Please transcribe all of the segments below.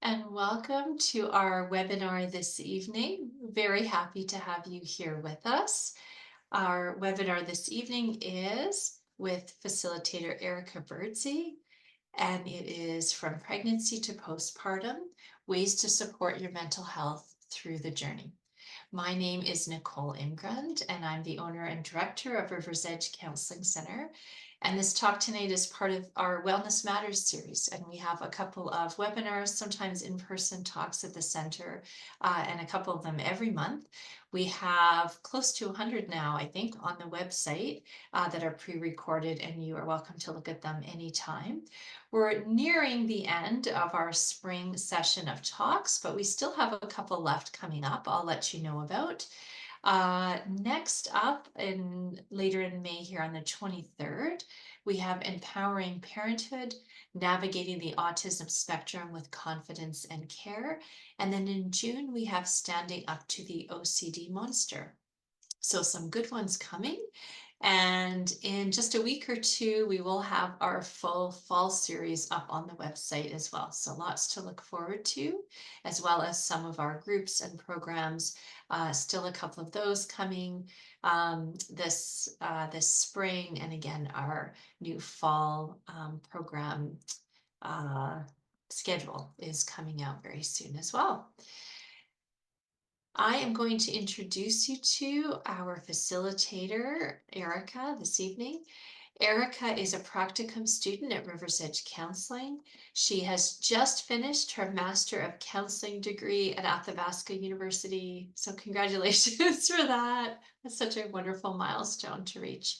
and welcome to our webinar this evening. Very happy to have you here with us. Our webinar this evening is with facilitator Erica Burdzy, and it is From Pregnancy to Postpartum, Ways to Support Your Mental Health Through the Journey. My name is Nicole Ingrand, and I'm the owner and director of River's Edge Counseling Center. And this talk tonight is part of our Wellness Matters series. And we have a couple of webinars, sometimes in-person talks at the center, and a couple of them every month. We have close to 100 now, I think, on the website that are pre-recorded, and you are welcome to look at them anytime. We're nearing the end of our spring session of talks, but we still have a couple left coming up. I'll let you know about. Next up, later in May here on the 23rd, we have Empowering Parenthood, Navigating the Autism Spectrum with Confidence and Care. And then in June, we have Standing Up to the OCD Monster. So some good ones coming. And in just a week or two, we will have our full fall series up on the website as well. So lots to look forward to, as well as some of our groups and programs. Still a couple of those coming this spring, and again, our new fall program schedule is coming out very soon as well. I am going to introduce you to our facilitator, Erica, this evening. Erica is a practicum student at River's Edge Counseling. She has just finished her Master of Counseling degree at Athabasca University. So congratulations for that. That's such a wonderful milestone to reach.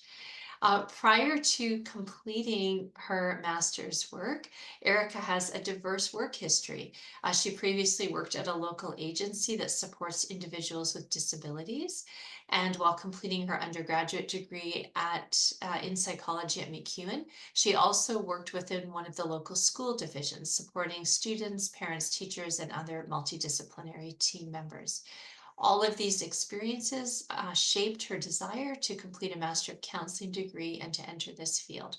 Prior to completing her master's work, Erica has a diverse work history. She previously worked at a local agency that supports individuals with disabilities. And while completing her undergraduate degree in psychology at MacEwan, she also worked within one of the local school divisions, supporting students, parents, teachers, and other multidisciplinary team members. All of these experiences shaped her desire to complete a Master of Counseling degree and to enter this field.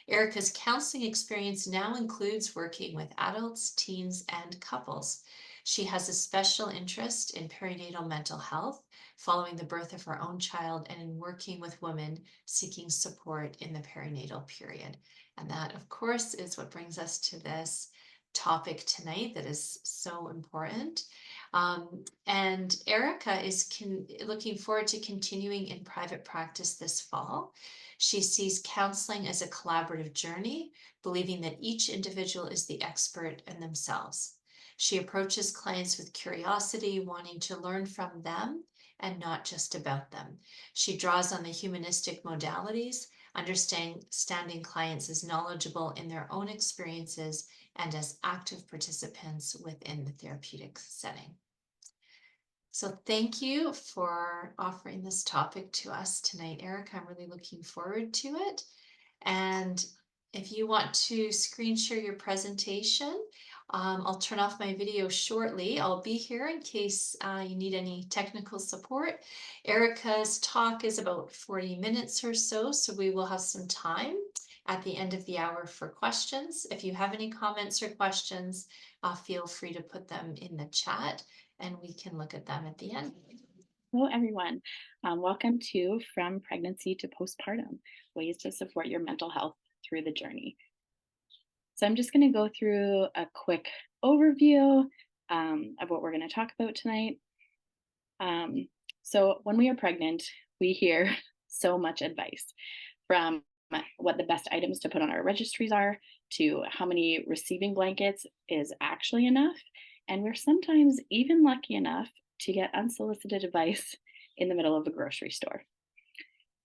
Erica's counseling experience now includes working with adults, teens, and couples. She has a special interest in perinatal mental health following the birth of her own child and in working with women seeking support in the perinatal period. And that, of course, is what brings us to this topic tonight that is so important. And Erica is looking forward to continuing in private practice this fall. She sees counseling as a collaborative journey, believing that each individual is the expert in themselves. She approaches clients with curiosity, wanting to learn from them and not just about them. She draws on the humanistic modalities, understanding clients as knowledgeable in their own experiences and as active participants within the therapeutic setting. So thank you for offering this topic to us tonight, Erica. I'm really looking forward to it. And if you want to screen share your presentation, I'll turn off my video shortly. I'll be here in case you need any technical support. Erica's talk is about 40 minutes or so, so we will have some time at the end of the hour for questions. If you have any comments or questions, feel free to put them in the chat and we can look at them at the end. Hello, everyone. Welcome to From Pregnancy to Postpartum, Ways to Support Your Mental Health Through the Journey. So I'm just going to go through a quick overview of what we're going to talk about tonight. So when we are pregnant, we hear so much advice, from what the best items to put on our registries are, to how many receiving blankets is actually enough. And we're sometimes even lucky enough to get unsolicited advice in the middle of a grocery store.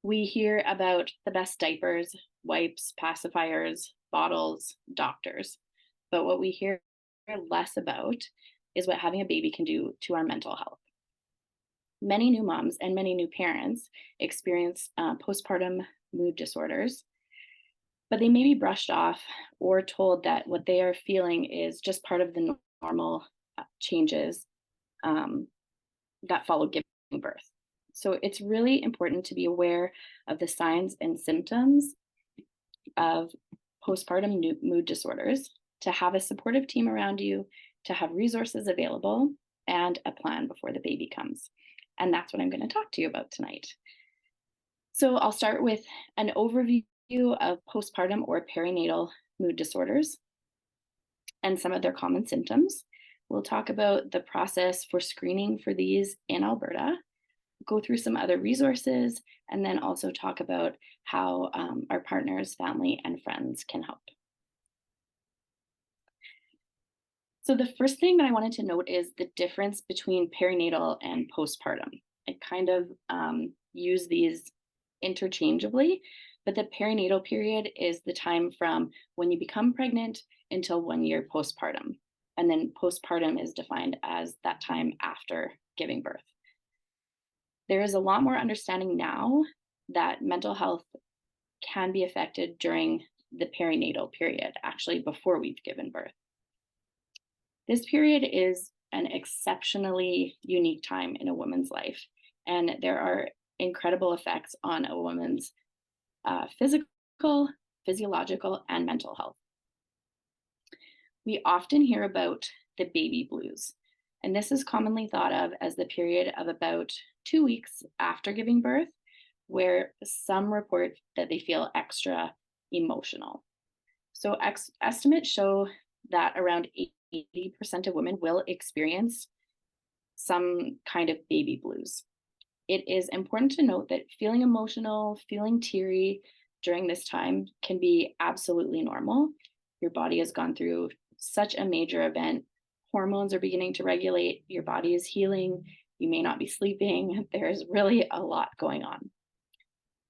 We hear about the best diapers, wipes, pacifiers, bottles, doctors. But what we hear less about is what having a baby can do to our mental health. Many new moms and many new parents experience postpartum mood disorders, but they may be brushed off or told that what they are feeling is just part of the normal changes that follow giving birth. So it's really important to be aware of the signs and symptoms of postpartum mood disorders, to have a supportive team around you, to have resources available and a plan before the baby comes. And that's what I'm going to talk to you about tonight. So I'll start with an overview of postpartum or perinatal mood disorders and some of their common symptoms. We'll talk about the process for screening for these in Alberta, go through some other resources, and then also talk about how our partners, family, and friends can help. So the first thing that I wanted to note is the difference between perinatal and postpartum. I kind of use these interchangeably, but the perinatal period is the time from when you become pregnant until 1 year postpartum. And then postpartum is defined as that time after giving birth. There is a lot more understanding now that mental health can be affected during the perinatal period, actually before we've given birth. This period is an exceptionally unique time in a woman's life, and there are incredible effects on a woman's physical, physiological, and mental health. We often hear about the baby blues, and this is commonly thought of as the period of about 2 weeks after giving birth, where some report that they feel extra emotional. So estimates show that around 80% of women will experience some kind of baby blues. It is important to note that feeling emotional, feeling teary during this time can be absolutely normal. Your body has gone through such a major event. Hormones are beginning to regulate, your body is healing, you may not be sleeping. There's really a lot going on.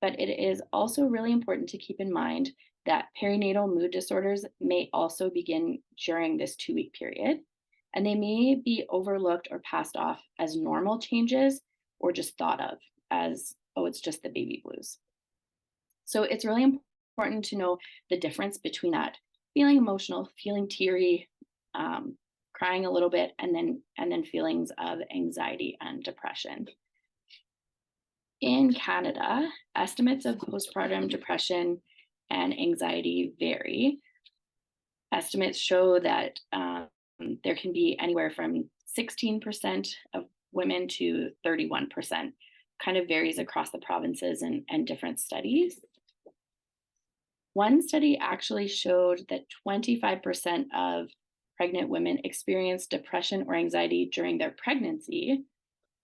But it is also really important to keep in mind that perinatal mood disorders may also begin during this 2 week period, and they may be overlooked or passed off as normal changes or just thought of as, oh, it's just the baby blues. So it's really important to know the difference between that feeling emotional, feeling teary, crying a little bit, and then feelings of anxiety and depression. In Canada, estimates of postpartum depression and anxiety vary. Estimates show that there can be anywhere from 16% of women to 31%. Kind of varies across the provinces and different studies. One study actually showed that 25% of pregnant women experienced depression or anxiety during their pregnancy.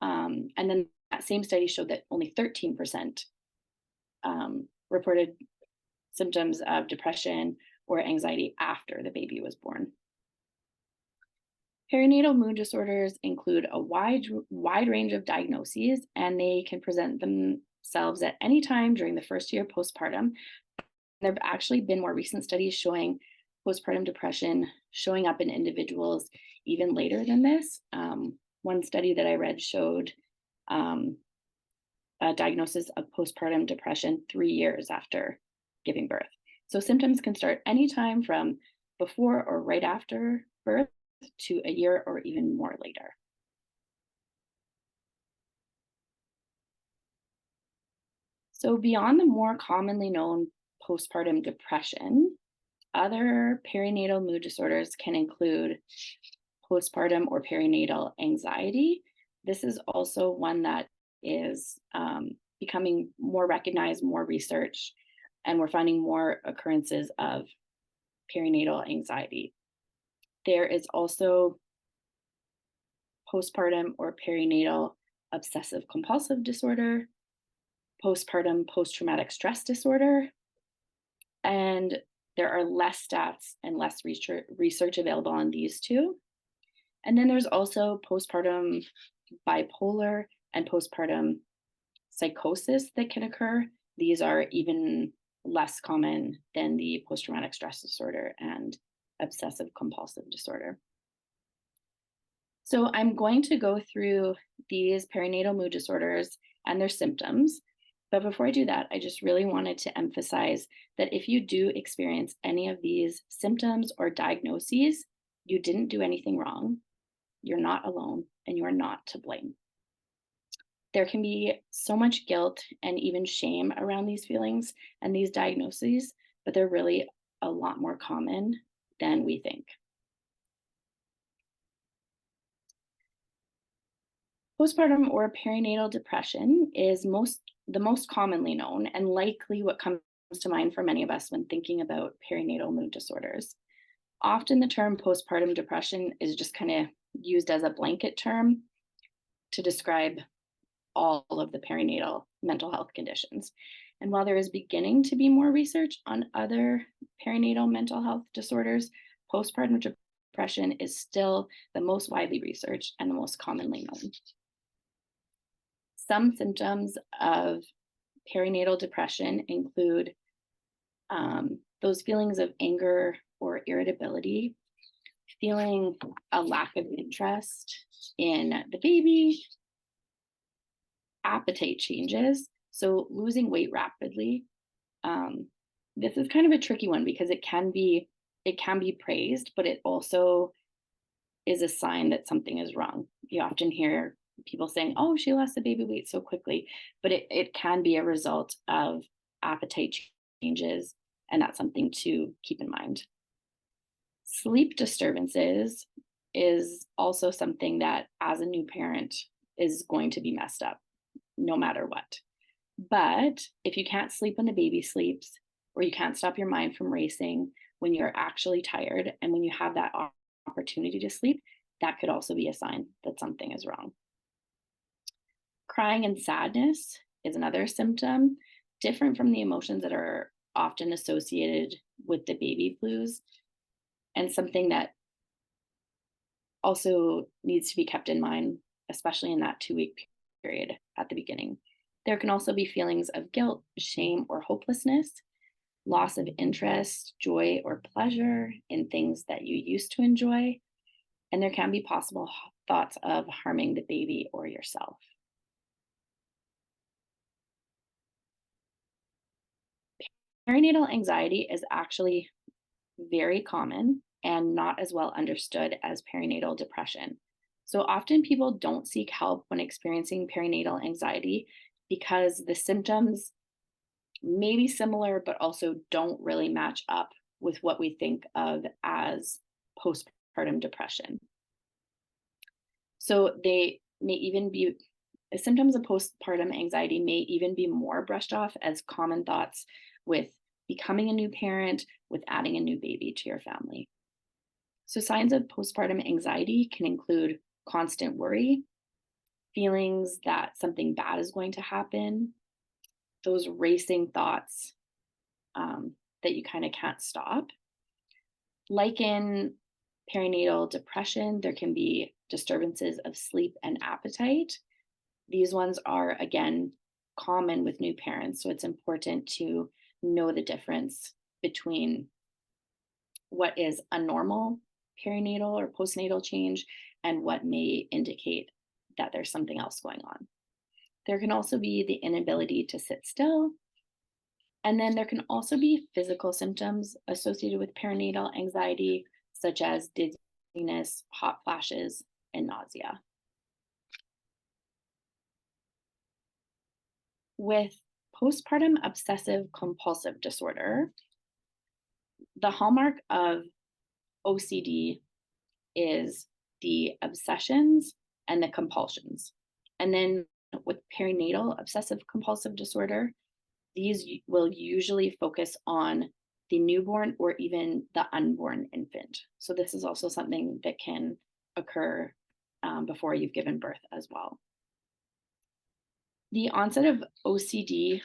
And then that same study showed that only 13% reported symptoms of depression or anxiety after the baby was born. Perinatal mood disorders include a wide range of diagnoses, and they can present themselves at any time during the first year postpartum. There have actually been more recent studies showing postpartum depression showing up in individuals even later than this. One study that I read showed a diagnosis of postpartum depression 3 years after giving birth. So symptoms can start anytime from before or right after birth to a year or even more later. So beyond the more commonly known postpartum depression, other perinatal mood disorders can include postpartum or perinatal anxiety. This is also one that is becoming more recognized, more research, and we're finding more occurrences of perinatal anxiety. There is also postpartum or perinatal obsessive compulsive disorder, postpartum post-traumatic stress disorder, and there are less stats and less research available on these two. And then there's also postpartum bipolar and postpartum psychosis that can occur. These are even less common than the post-traumatic stress disorder and obsessive compulsive disorder. So I'm going to go through these perinatal mood disorders and their symptoms. But before I do that, I just really wanted to emphasize that if you do experience any of these symptoms or diagnoses, you didn't do anything wrong, you're not alone, and you're not to blame. There can be so much guilt and even shame around these feelings and these diagnoses, but they're really a lot more common than we think. Postpartum or perinatal depression is the most commonly known and likely what comes to mind for many of us when thinking about perinatal mood disorders. Often the term postpartum depression is just kind of used as a blanket term to describe all of the perinatal mental health conditions. And while there is beginning to be more research on other perinatal mental health disorders, postpartum depression is still the most widely researched and the most commonly known. Some symptoms of perinatal depression include those feelings of anger or irritability, feeling a lack of interest in the baby, appetite changes, so losing weight rapidly. Um, this is kind of a tricky one because it can be praised, but it also is a sign that something is wrong. You often hear people saying, "Oh, she lost the baby weight so quickly," but it can be a result of appetite changes, and that's something to keep in mind. Sleep disturbances is also something that, as a new parent, is going to be messed up no matter what. But if you can't sleep when the baby sleeps, or you can't stop your mind from racing when you're actually tired, and when you have that opportunity to sleep, that could also be a sign that something is wrong. Crying and sadness is another symptom, different from the emotions that are often associated with the baby blues, and something that also needs to be kept in mind, especially in that 2 week period at the beginning. There can also be feelings of guilt, shame, or hopelessness, loss of interest, joy, or pleasure in things that you used to enjoy, and there can be possible thoughts of harming the baby or yourself. Perinatal anxiety is actually very common and not as well understood as perinatal depression. So often people don't seek help when experiencing perinatal anxiety because the symptoms may be similar, but also don't really match up with what we think of as postpartum depression. So they may even be the symptoms of postpartum anxiety may even be more brushed off as common thoughts with becoming a new parent, with adding a new baby to your family. So, signs of postpartum anxiety can include constant worry, feelings that something bad is going to happen, those racing thoughts that you kind of can't stop. Like in perinatal depression, there can be disturbances of sleep and appetite. These ones are, again, common with new parents. So, it's important to know the difference between what is a normal perinatal or postnatal change and what may indicate that there's something else going on. There can also be the inability to sit still. And then there can also be physical symptoms associated with perinatal anxiety, such as dizziness, hot flashes, and nausea. With postpartum obsessive compulsive disorder, the hallmark of OCD is the obsessions and the compulsions. And then with perinatal obsessive compulsive disorder, these will usually focus on the newborn or even the unborn infant. So this is also something that can occur before you've given birth as well. The onset of OCD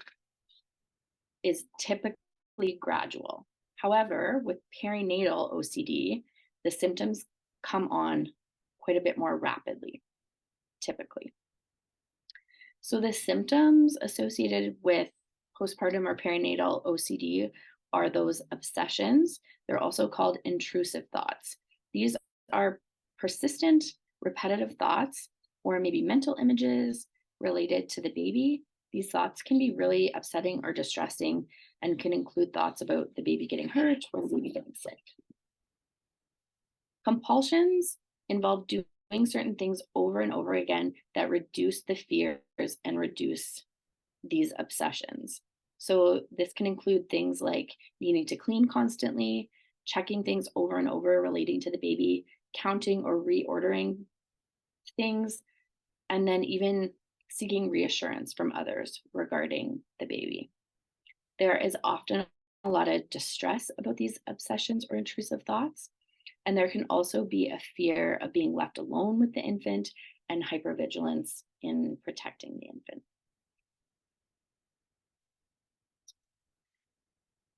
is typically gradual. However, with perinatal OCD, the symptoms come on quite a bit more rapidly, typically. So the symptoms associated with postpartum or perinatal OCD are those obsessions. They're also called intrusive thoughts. These are persistent, repetitive thoughts or maybe mental images related to the baby. These thoughts can be really upsetting or distressing and can include thoughts about the baby getting hurt or the baby getting sick. Compulsions involve doing certain things over and over again that reduce the fears and reduce these obsessions. So this can include things like needing to clean constantly, checking things over and over relating to the baby, counting or reordering things, and then even seeking reassurance from others regarding the baby. There is often a lot of distress about these obsessions or intrusive thoughts, and there can also be a fear of being left alone with the infant and hypervigilance in protecting the infant.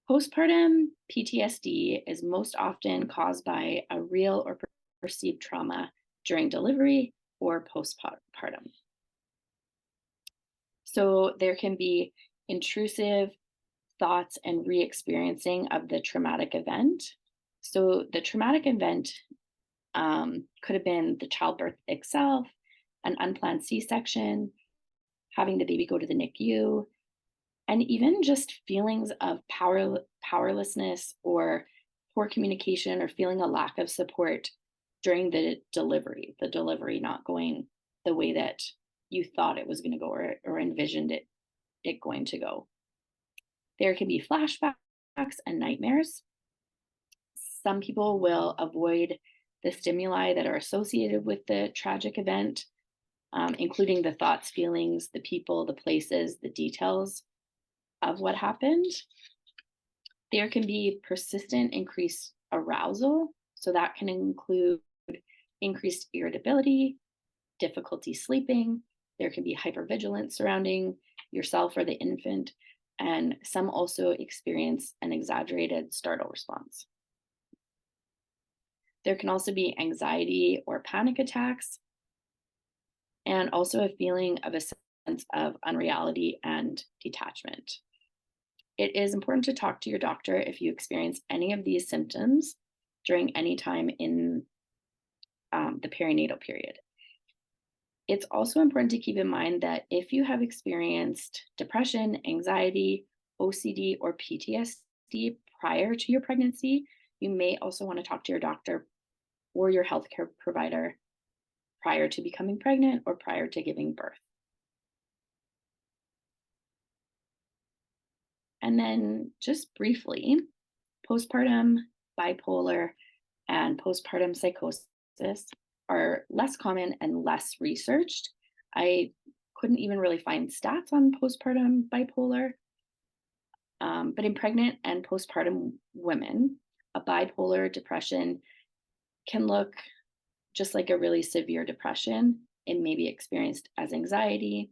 Postpartum PTSD is most often caused by a real or perceived trauma during delivery or postpartum. So there can be intrusive thoughts and re experiencing of the traumatic event. So the traumatic event could have been the childbirth itself, an unplanned C section, having the baby go to the NICU, and even just feelings of powerlessness or poor communication or feeling a lack of support during the delivery not going the way that you thought it was going to go or envisioned it going to go. There can be flashbacks and nightmares. Some people will avoid the stimuli that are associated with the tragic event, including the thoughts, feelings, the people, the places, the details of what happened. There can be persistent increased arousal. So that can include increased irritability, difficulty sleeping. There can be hypervigilance surrounding yourself or the infant. And some also experience an exaggerated startle response. There can also be anxiety or panic attacks, and also a feeling of a sense of unreality and detachment. It is important to talk to your doctor if you experience any of these symptoms during any time in the perinatal period. It's also important to keep in mind that if you have experienced depression, anxiety, OCD, or PTSD prior to your pregnancy, you may also want to talk to your doctor or your healthcare provider prior to becoming pregnant or prior to giving birth. And then just briefly, postpartum bipolar and postpartum psychosis are less common and less researched. I couldn't even really find stats on postpartum bipolar, but in pregnant and postpartum women, a bipolar depression can look just like a really severe depression. It may be experienced as anxiety.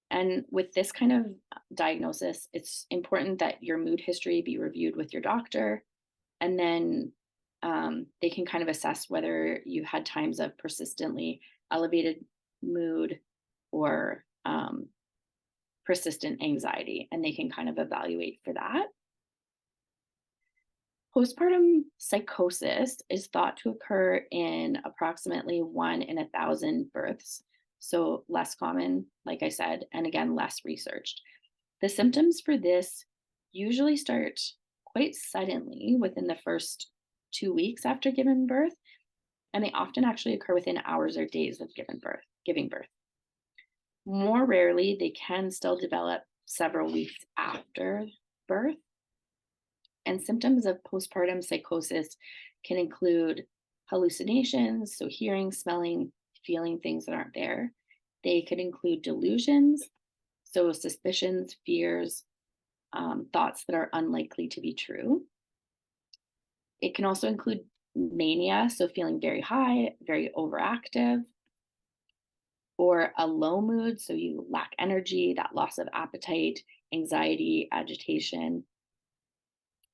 And with this kind of diagnosis, it's important that your mood history be reviewed with your doctor. And then they can kind of assess whether you had times of persistently elevated mood or persistent anxiety, and they can kind of evaluate for that. Postpartum psychosis is thought to occur in approximately 1 in 1,000 births, so less common, like I said, and again, less researched. The symptoms for this usually start quite suddenly within the first 2 weeks after giving birth, and they often actually occur within hours or days of giving birth. More rarely, they can still develop several weeks after birth. And symptoms of postpartum psychosis can include hallucinations, so hearing, smelling, feeling things that aren't there. They could include delusions, so suspicions, fears, thoughts that are unlikely to be true. It can also include mania, so feeling very high, very overactive, or a low mood, so you lack energy, that loss of appetite, anxiety, agitation.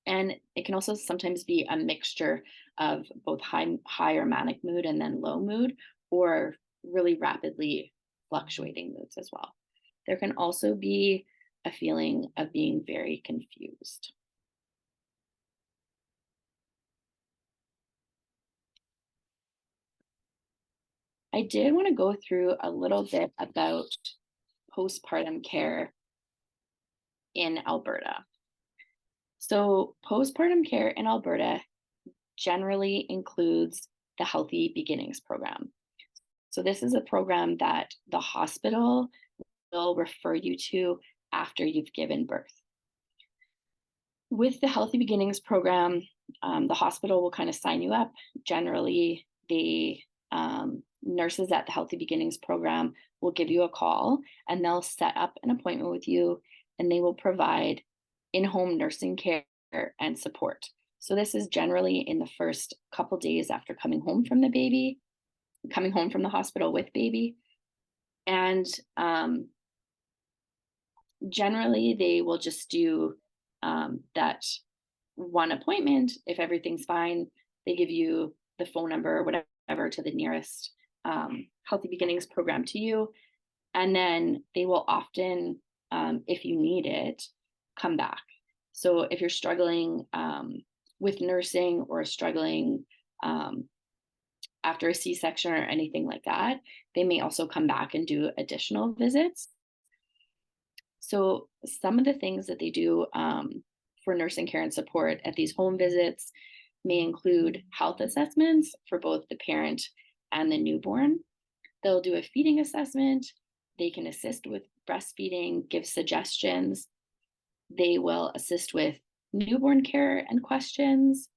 And it can also sometimes be a mixture of both high or manic mood and then low mood, or really rapidly fluctuating moods as well. There can also be a feeling of being very confused. I did want to go through a little bit about postpartum care in Alberta. So, postpartum care in Alberta generally includes the Healthy Beginnings program. So, this is a program that the hospital will refer you to after you've given birth. With the Healthy Beginnings program, the hospital will kind of sign you up. Generally, they nurses at the Healthy Beginnings program will give you a call and they'll set up an appointment with you, and they will provide in-home nursing care and support. So this is generally in the first couple days after coming home from the hospital with baby. And generally they will just do that one appointment. If everything's fine, they give you the phone number or whatever to the nearest Healthy Beginnings program to you. And then they will often, if you need it, come back. So if you're struggling with nursing or struggling after a C-section or anything like that, they may also come back and do additional visits. So some of the things that they do for nursing care and support at these home visits may include health assessments for both the parent and the newborn. They'll do a feeding assessment. They can assist with breastfeeding, give suggestions. They will assist with newborn care and questions.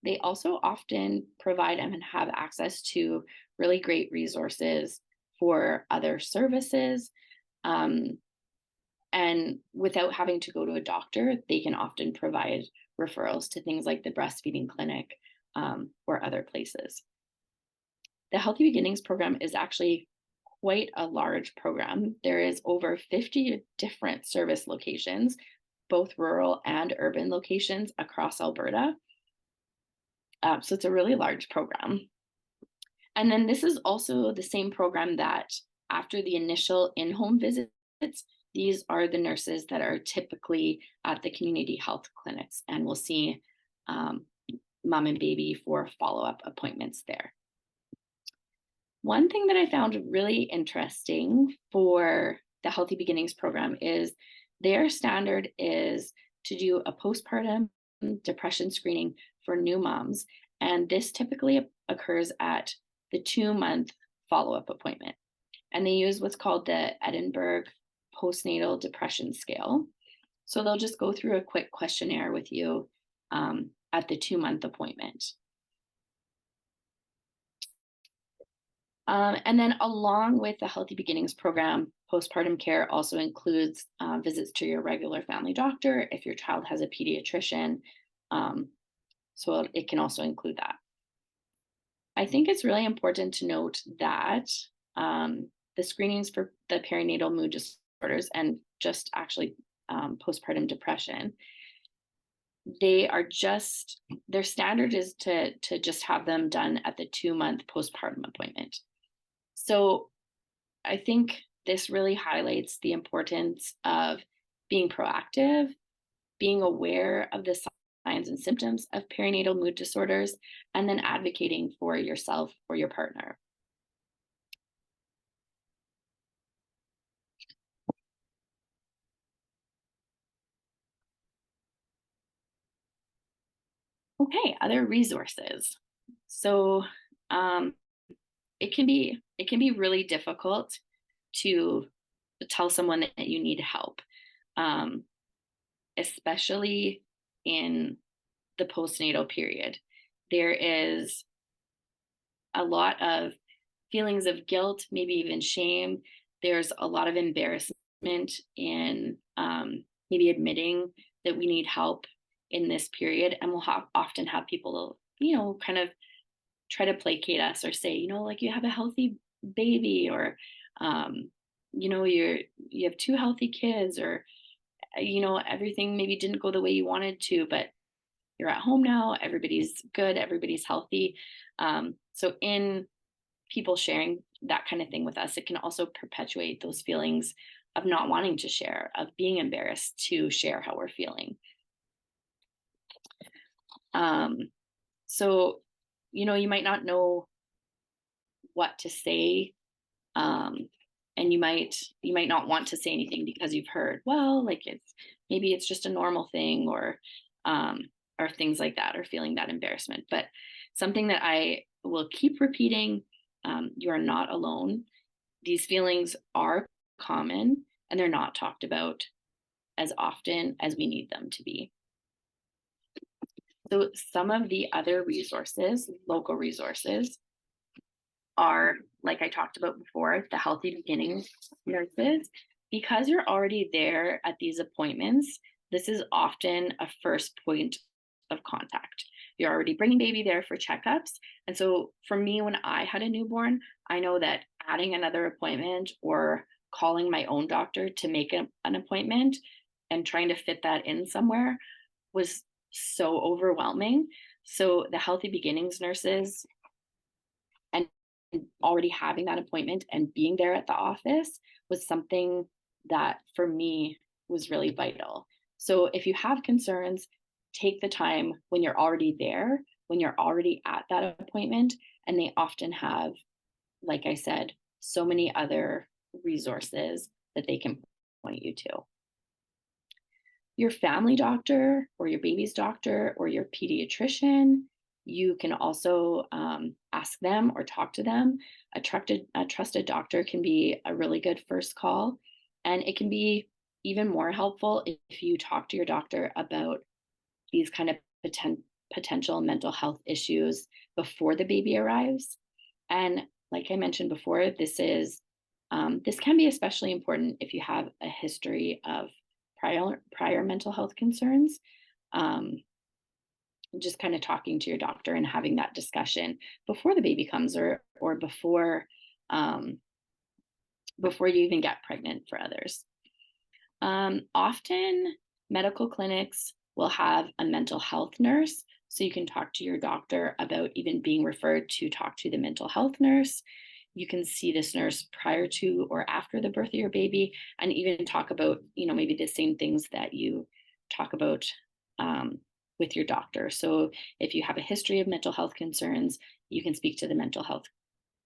They also often provide and have access to really great resources for other services. And without having to go to a doctor, they can often provide referrals to things like the breastfeeding clinic or other places. The Healthy Beginnings program is actually quite a large program. There is over 50 different service locations, both rural and urban locations across Alberta. So it's a really large program. And then this is also the same program that after the initial in-home visits, these are the nurses that are typically at the community health clinics, and we'll see mom and baby for follow-up appointments there. One thing that I found really interesting for the Healthy Beginnings program is their standard is to do a postpartum depression screening for new moms. And this typically occurs at the 2-month follow-up appointment. And they use what's called the Edinburgh Postnatal Depression Scale. So they'll just go through a quick questionnaire with you at the 2-month appointment. And then along with the Healthy Beginnings program, postpartum care also includes visits to your regular family doctor if your child has a pediatrician. So it can also include that. I think it's really important to note that the screenings for the perinatal mood disorders and just actually postpartum depression, their standard is to just have them done at the 2-month postpartum appointment. So I think this really highlights the importance of being proactive, being aware of the signs and symptoms of perinatal mood disorders, and then advocating for yourself or your partner. Okay, other resources. So it can be really difficult to tell someone that you need help, especially in the postnatal period. There is a lot of feelings of guilt, maybe even shame. There's a lot of embarrassment in maybe admitting that we need help in this period. And we'll often have people, kind of try to placate us or say, like, you have a healthy baby, or, you have 2 healthy kids, or, everything maybe didn't go the way you wanted to, but you're at home now, everybody's good, everybody's healthy. So in people sharing that kind of thing with us, it can also perpetuate those feelings of not wanting to share, of being embarrassed to share how we're feeling. So, you might not know what to say. And you might not want to say anything because you've heard, well, like maybe it's just a normal thing, or things like that, or feeling that embarrassment. But something that I will keep repeating, you are not alone. These feelings are common, and they're not talked about as often as we need them to be. So some of the other resources, local resources, are, like I talked about before, the healthy beginnings nurses. Because you're already there at these appointments, this is often a first point of contact. You're already bringing baby there for checkups. And so for me, when I had a newborn, I know that adding another appointment or calling my own doctor to make an appointment and trying to fit that in somewhere was so overwhelming. So the healthy beginnings nurses and already having that appointment and being there at the office was something that for me was really vital. So if you have concerns, take the time when you're already there, when you're already at that appointment, and they often have, like I said, so many other resources that they can point you to. Your family doctor or your baby's doctor or your pediatrician, you can also ask them or talk to them. A trusted doctor can be a really good first call. And it can be even more helpful if you talk to your doctor about these kind of potential mental health issues before the baby arrives. And like I mentioned before, this can be especially important if you have a history of prior mental health concerns. Um, just kind of talking to your doctor and having that discussion before the baby comes, or um, before you even get pregnant for others. Often medical clinics will have a mental health nurse, so you can talk to your doctor about even being referred to talk to the mental health nurse. You can see this nurse prior to or after the birth of your baby, and even talk about, maybe the same things that you talk about with your doctor. So if you have a history of mental health concerns, you can speak to the mental health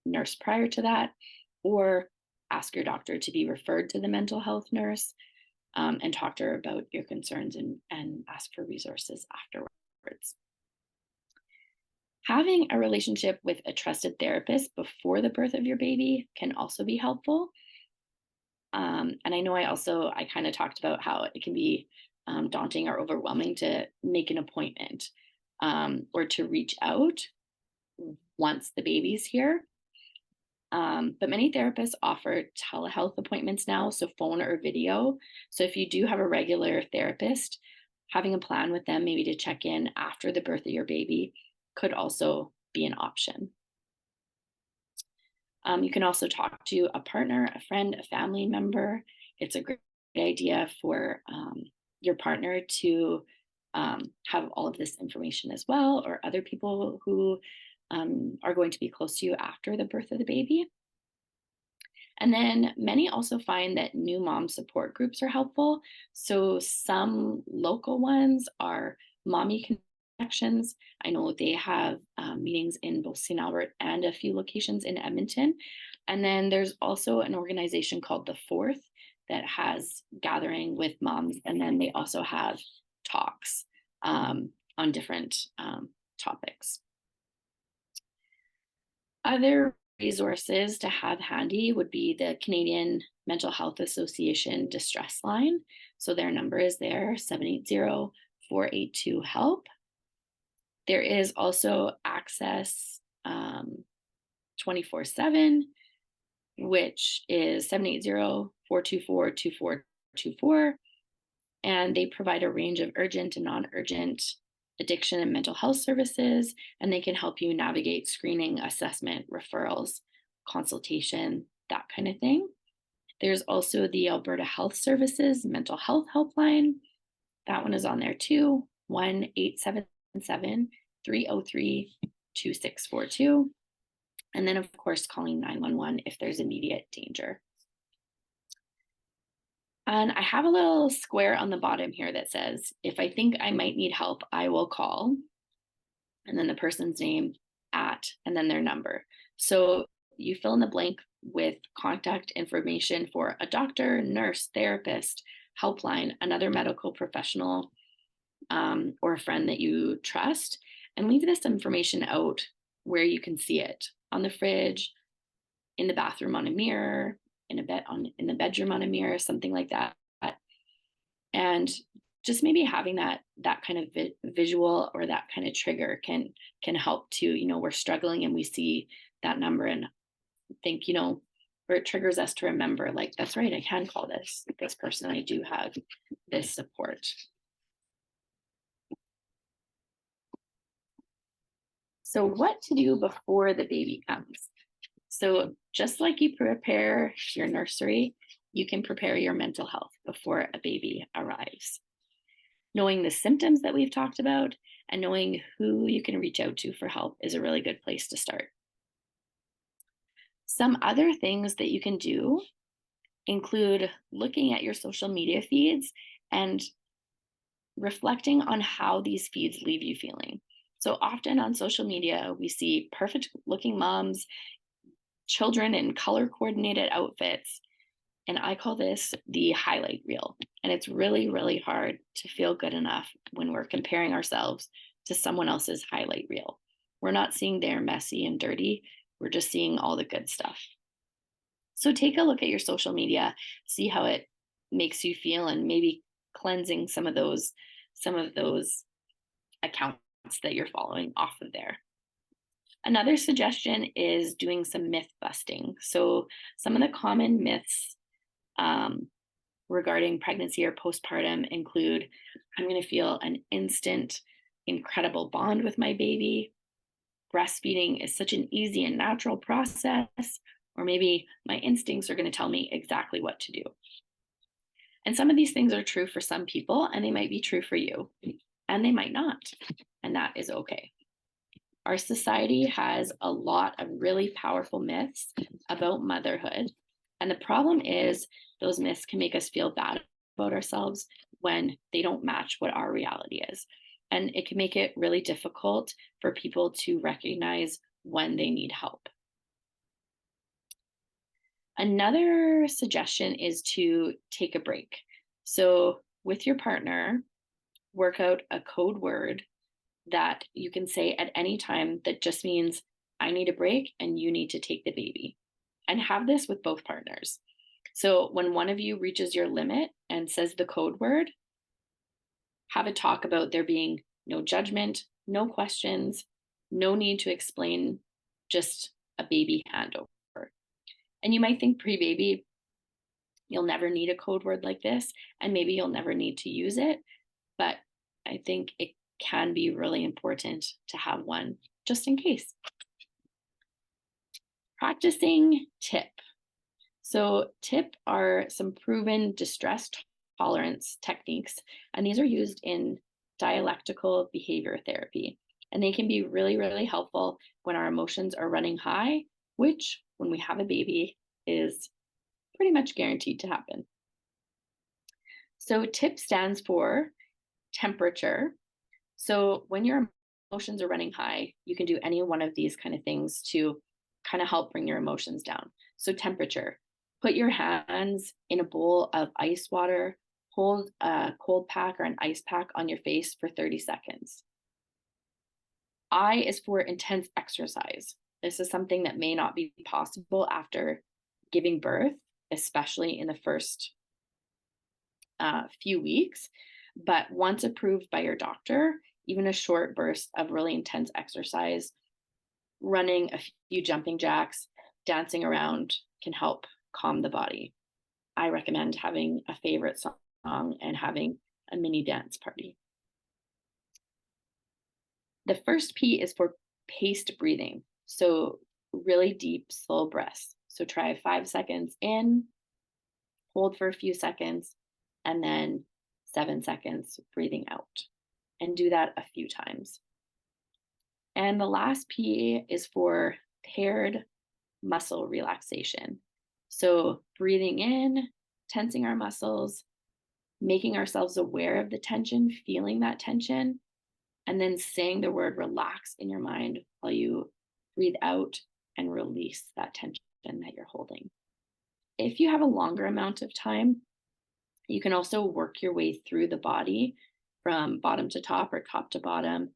nurse prior to that, or ask your doctor to be referred to the mental health nurse, and talk to her about your concerns, and ask for resources afterwards. Having a relationship with a trusted therapist before the birth of your baby can also be helpful. And I know I kind of talked about how it can be daunting or overwhelming to make an appointment, or to reach out once the baby's here. But many therapists offer telehealth appointments now, so phone or video. So if you do have a regular therapist, having a plan with them, maybe to check in after the birth of your baby, could also be an option. You can also talk to a partner, a friend, a family member. It's a great idea for your partner to have all of this information as well, or other people who are going to be close to you after the birth of the baby. And then many also find that new mom support groups are helpful. So some local ones are Mommy Connections. I know they have meetings in both St. Albert and a few locations in Edmonton. And then there's also an organization called The Fourth that has gathering with moms. And then they also have talks on different topics. Other resources to have handy would be the Canadian Mental Health Association distress line. So their number is there, 780-482-HELP. There is also Access 24/7, which is 780-424-2424. And they provide a range of urgent and non-urgent addiction and mental health services, and they can help you navigate screening, assessment, referrals, consultation, that kind of thing. There's also the Alberta Health Services Mental Health Helpline. That one is on there too, 1-877-303-2642. And then, of course, calling 911 if there's immediate danger. And I have a little square on the bottom here that says, if I think I might need help, I will call. And then the person's name, and then their number. So you fill in the blank with contact information for a doctor, nurse, therapist, helpline, another medical professional, or a friend that you trust, and leave this information out where you can see it: on the fridge, in the bathroom on a mirror, in the bedroom on a mirror, something like that. And just maybe having that kind of visual, or that kind of trigger can help to, we're struggling and we see that number, and think, or it triggers us to remember, like, that's right, I can call this person. I do have this support. So what to do before the baby comes? So just like you prepare your nursery, you can prepare your mental health before a baby arrives. Knowing the symptoms that we've talked about and knowing who you can reach out to for help is a really good place to start. Some other things that you can do include looking at your social media feeds and reflecting on how these feeds leave you feeling. So often on social media, we see perfect looking moms, children in color coordinated outfits. And I call this the highlight reel. And it's really, really hard to feel good enough when we're comparing ourselves to someone else's highlight reel. We're not seeing their messy and dirty, we're just seeing all the good stuff. So take a look at your social media, see how it makes you feel, and maybe cleansing some of those accounts that you're following off of there. Another suggestion is doing some myth busting. So some of the common myths regarding pregnancy or postpartum include I'm going to feel an instant, incredible bond with my baby. Breastfeeding is such an easy and natural process. Or maybe my instincts are going to tell me exactly what to do. And some of these things are true for some people, and they might be true for you, and they might not. And that is okay. Our society has a lot of really powerful myths about motherhood. And the problem is, those myths can make us feel bad about ourselves when they don't match what our reality is. And it can make it really difficult for people to recognize when they need help. Another suggestion is to take a break. So, with your partner, work out a code word that you can say at any time that just means, I need a break and you need to take the baby. And have this with both partners. So, when one of you reaches your limit and says the code word, have a talk about there being no judgment, no questions, no need to explain, just a baby handover. And you might think pre baby, you'll never need a code word like this, and maybe you'll never need to use it. But I think it can be really important to have one just in case. Practicing TIP. So, TIP are some proven distress tolerance techniques, and these are used in dialectical behavior therapy. And they can be really, really helpful when our emotions are running high, which, when we have a baby, is pretty much guaranteed to happen. So, TIP stands for temperature. So, when your emotions are running high, you can do any one of these kind of things to kind of help bring your emotions down. So, temperature, put your hands in a bowl of ice water, hold a cold pack or an ice pack on your face for 30 seconds. I is for intense exercise. This is something that may not be possible after giving birth, especially in the first few weeks. But once approved by your doctor, even a short burst of really intense exercise, running a few jumping jacks, dancing around can help calm the body. I recommend having a favorite song and having a mini dance party. The first P is for paced breathing. So, really deep, slow breaths. So, try 5 seconds in, hold for a few seconds, and then 7 seconds breathing out. And do that a few times. And the last P is for paired muscle relaxation. So, breathing in, tensing our muscles, making ourselves aware of the tension, feeling that tension, and then saying the word relax in your mind while you breathe out and release that tension that you're holding. If you have a longer amount of time, you can also work your way through the body from bottom to top or top to bottom,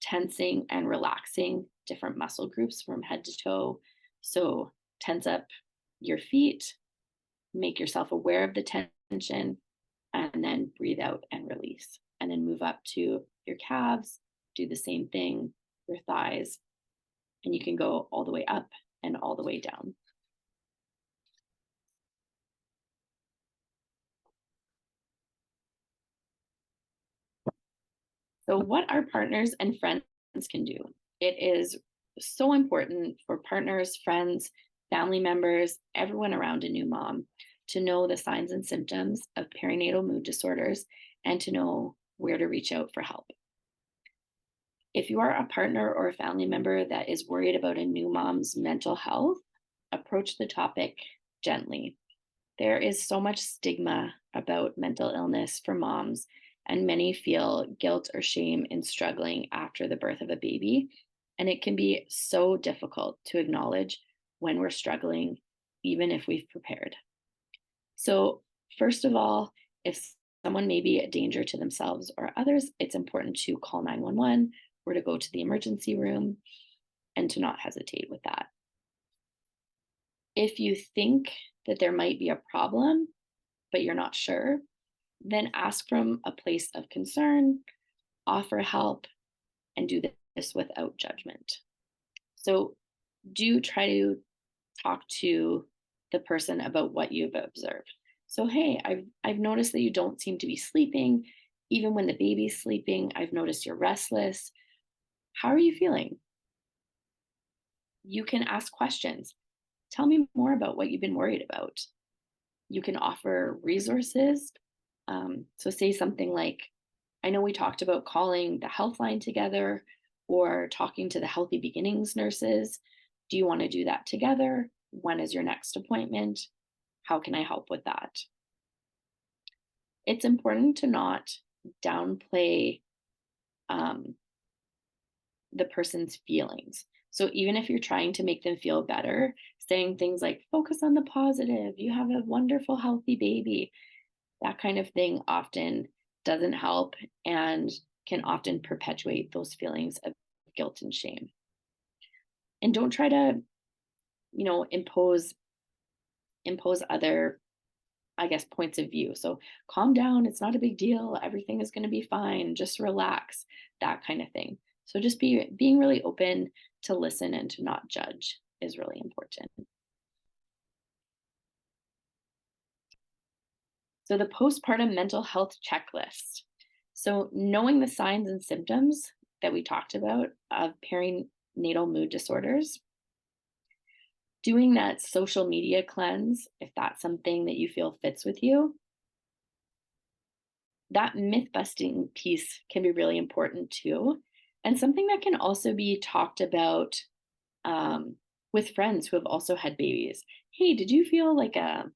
tensing and relaxing different muscle groups from head to toe. So, tense up your feet, make yourself aware of the tension, and then breathe out and release. And then move up to your calves, do the same thing, your thighs, and you can go all the way up and all the way down. So, what our partners and friends can do? It is so important for partners, friends, family members, everyone around a new mom to know the signs and symptoms of perinatal mood disorders and to know where to reach out for help. If you are a partner or a family member that is worried about a new mom's mental health, approach the topic gently. There is so much stigma about mental illness for moms, and many feel guilt or shame in struggling after the birth of a baby. And it can be so difficult to acknowledge when we're struggling, even if we've prepared. So, first of all, if someone may be a danger to themselves or others, it's important to call 911 or to go to the emergency room and to not hesitate with that. If you think that there might be a problem, but you're not sure, then ask from a place of concern, offer help, and do this without judgment. So, do try to talk to the person about what you've observed. So, hey, I've noticed that you don't seem to be sleeping. Even when the baby's sleeping, I've noticed you're restless. How are you feeling? You can ask questions. Tell me more about what you've been worried about. You can offer resources. So, say something like, I know we talked about calling the health line together or talking to the Healthy Beginnings nurses. Do you want to do that together? When is your next appointment? How can I help with that? It's important to not downplay um, the person's feelings. So even if you're trying to make them feel better, saying things like, focus on the positive, you have a wonderful, healthy baby, that kind of thing often doesn't help and can often perpetuate those feelings of guilt and shame. And don't try to, impose other, I guess, points of view. So calm down, it's not a big deal, everything is going to be fine, just relax, that kind of thing. So just being really open to listen and to not judge is really important. So the postpartum mental health checklist. So knowing the signs and symptoms that we talked about of perinatal mood disorders, doing that social media cleanse, if that's something that you feel fits with you, that myth busting piece can be really important too. And something that can also be talked about um, with friends who have also had babies. Hey, did you feel like an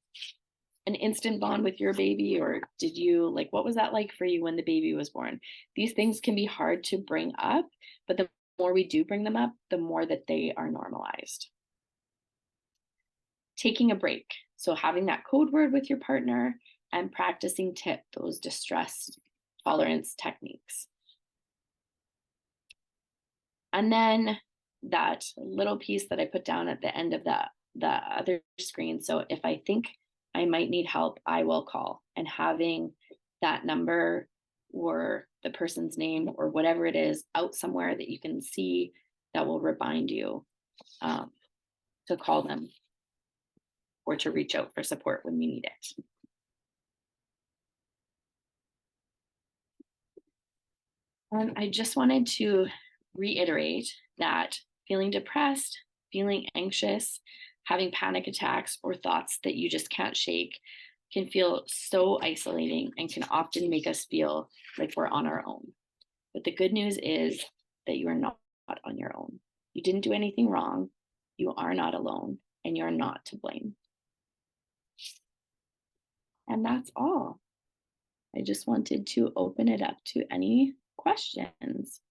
instant bond with your baby? Or did you like, what was that like for you when the baby was born? These things can be hard to bring up, but the more we do bring them up, the more that they are normalized. Taking a break. So having that code word with your partner and practicing those distress tolerance techniques. And then that little piece that I put down at the end of the other screen. So if I think I might need help, I will call. And having that number or the person's name or whatever it is out somewhere that you can see that will remind you um, to call them or to reach out for support when you need it. I just wanted to reiterate that feeling depressed, feeling anxious, having panic attacks, or thoughts that you just can't shake can feel so isolating and can often make us feel like we're on our own. But the good news is that you are not on your own. You didn't do anything wrong. You are not alone, and you're not to blame. And that's all. I just wanted to open it up to any questions.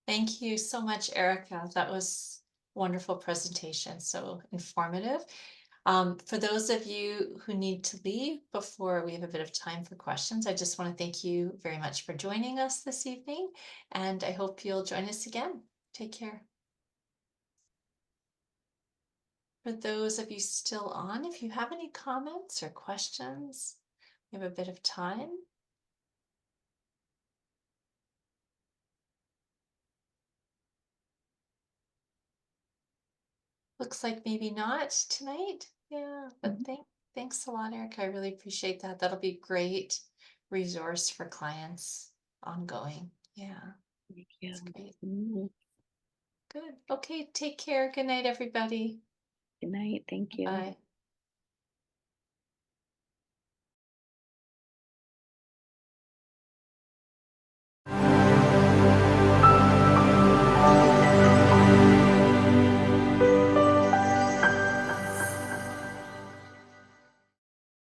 Thank you so much, Erica. That was wonderful presentation, so informative. For those of you who need to leave before we have a bit of time for questions, I just want to thank you very much for joining us this evening, and I hope you'll join us again. Take care. For those of you still on, if you have any comments or questions, we have a bit of time. Looks like maybe not tonight. Yeah, but thanks a lot, Erica. I really appreciate that. That'll be great resource for clients ongoing. Yeah, Thank it's you. great. Mhm. Good. Okay, take care. Good night, everybody. Good night. Thank you. Bye.